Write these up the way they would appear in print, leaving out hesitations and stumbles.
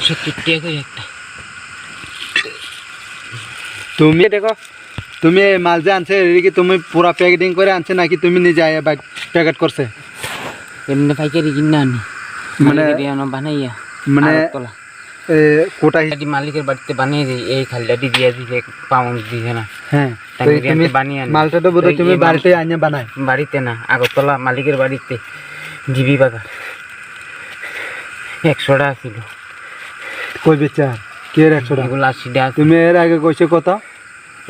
70 টাকা করে একটা। তুমি দেখো, তুমি মাল যে আনছে এটা কি তুমি পুরা প্যাকেটিং করে আনছে নাকি তুমি নিজে প্যাকেট করছে? এমনি পাইকারি কিনে আনি, মানে বানাইয়া মানে তোলা কোটা মালিকের বাড়িতে বানিয়ে দিই। এই খালটাটি দিয়ে দিছে, পাউন্ড দিছে না। হ্যাঁ, তুমি বানিয়ে আনি। মালটা তো বোধহয় তুমি বাড়িতে আনিয়ে বানাই? বাড়িতে না, আগরতলা মালিকের বাড়িতে, জিবি বাজার। 100 টাকা ছিল। কই বেচা কে 100 টাকা? এগুলো 80 টাকা। তুমি এর আগে কইছো কত?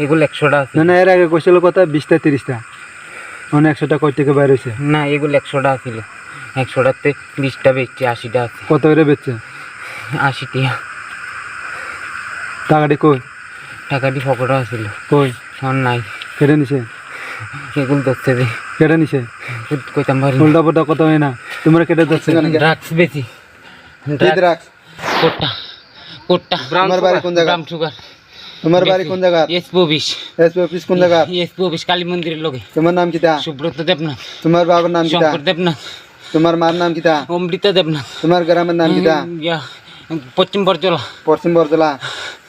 এগুলো 100 টাকা। না এর আগে কইছিল কত? 20টা 30টা, মানে 100 টাকা কই থেকে বাইর হইছে? না, এগুলো 100 টাকা ছিল। 100 টাকাতে 20টা বেচছে, 80 টাকা। কত করে বেচছে? 80 টাকা। টাকাটি কই? টাকাটি পকেটে ছিল। কই? এখন নাই। কেটে নিছে? এগুলো ধরছে যে কেটে নিছে? কইতাম পারি উল্টা পুল্টা কথা হয় না, তোমরা কেটে ধরছে? ড্রাগস বেশি। ড্রাগস কোটটা কোটটা। তোমার বাড়ি কোন জায়গা? Brown sugar. তোমার বাড়ি কোন জায়গা? SP office. এসপি অফিস কোন জায়গা? এসপি অফিস কালী মন্দিরের লগে। তোমার নাম কিটা? সুব্রত দেবনাথ। তোমার বাবার নাম কিটা? শঙ্কর দেবনাথ। তোমার মার নাম কিটা? অমৃতা দেবনাথ। তোমার গ্রামের নাম কিটা? পশ্চিম বরজলা। পশ্চিম বরজলা।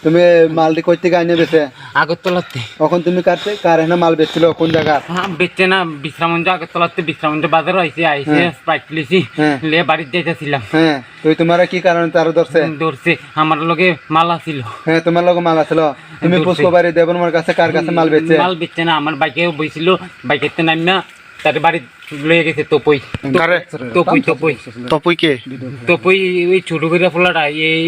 তুমি মালটি কই থেকে আইনে বেচে? আগরতলাতে। এখন তুমি কার এনে মাল বেচছিল কোন জায়গা? বেচছে না, বিশ্রামঞ্জ আগরতলাতে বিশ্রামঞ্জ বাজার আইসে স্প্রাইট লিছি লে বাড়িতে যাইতেছিলাম। হ্যাঁ, তুই তোমার কি কারণে তার ধরছে? আমার লগে মাল আছিল। হ্যাঁ, তোমার লগে মাল আছিল। তুমি পুষ্প বাড়ি দেবনমার কাছে কার কাছে মাল বেচছে? মাল বেচছে না, আমার বাইকে বইছিল, বাইকেতে নামিয়া তার বাড়ি লয়ে গেছে। তপই তপই কে? তপই ওই ছোট করে ফোলাটা এই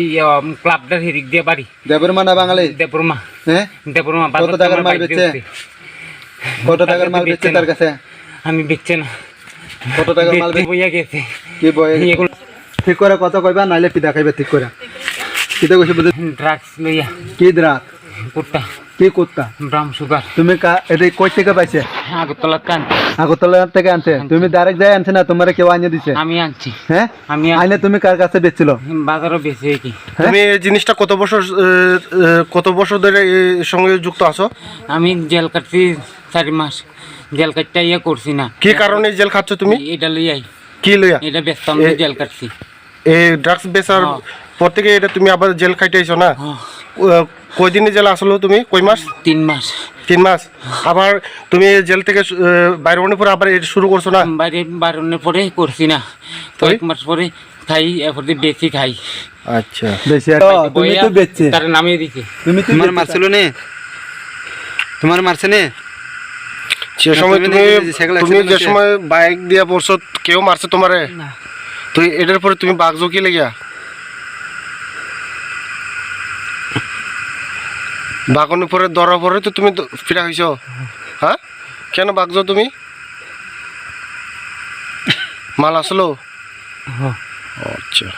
ক্লাবটার হেরিক দিয়ে বাড়ি। দেবরমা না বাঙালি? দেবরমা। হ্যাঁ, দেবরমা। কত টাকার মাল বেচছে? কত টাকার মাল বেচছে তার কাছে? আমি বেচছে না। কত টাকার মাল বইয়া গেছে? কি বই? ঠিক করে কত কইবা, নাইলে পিঠা খাইবে। ঠিক করে কিটা কইছে বুঝে? ড্রাগস লইয়া। কি ড্রাগ? কুত্তা। কি কুত্তা? Brown sugar. তুমি এটা কই থেকে পাইছে? আগরতলা কান। আগরতলা থেকে আনছে? তুমি ডাইরেক্ট যাই আনছে না তোমারে কেউ আনিয়ে দিছে? আমি আনছি। হ্যাঁ, আমি আইনে তুমি কার কাছে বেচছিল? বাজারও বেশি কি। তুমি এই জিনিসটা কত বছর ধরে এর সঙ্গে যুক্ত আছো? আমি জেল কাটছি 4 মাস। জেল কাটটা ইয়ে করছি না। কি কারণে জেল খাচ্ছ তুমি? এটা লইয়াই। কি লইয়া? এটা বেচতাম, জেল কাটছি। এই ড্রাগস বেচার পর থেকে এটা তুমি আবার জেল খাইতেছো না? কয়দিনে জেল আসলো তুমি? কয় মাস? 3 মাস। 3 মাস। আবার তুমি জেল থেকে বাইরে হওয়ার পরে আবার এটা শুরু করছো না? বাইরে বারণের পরে করছি না, কয়েক মাস পরে খাই, এরপরে বেশি খাই। আচ্ছা, বেশি। তুমি তো বেচছে, তার নামিয়ে দিছে। তুমি তোমার মারছিল নে? তোমার মারছে নে? সে সময় তুমি যে সময় বাইক দিয়া পড়ছো কেউ মারছে তোমারে? তো এটার পরে তুমি বাগজো কি লাগিয়া? বাগনের পরে ধরার পরে তো তুমি ফিরা হইছো। হ্যাঁ, কেন বাগজো তুমি? মাল আসলো? আচ্ছা।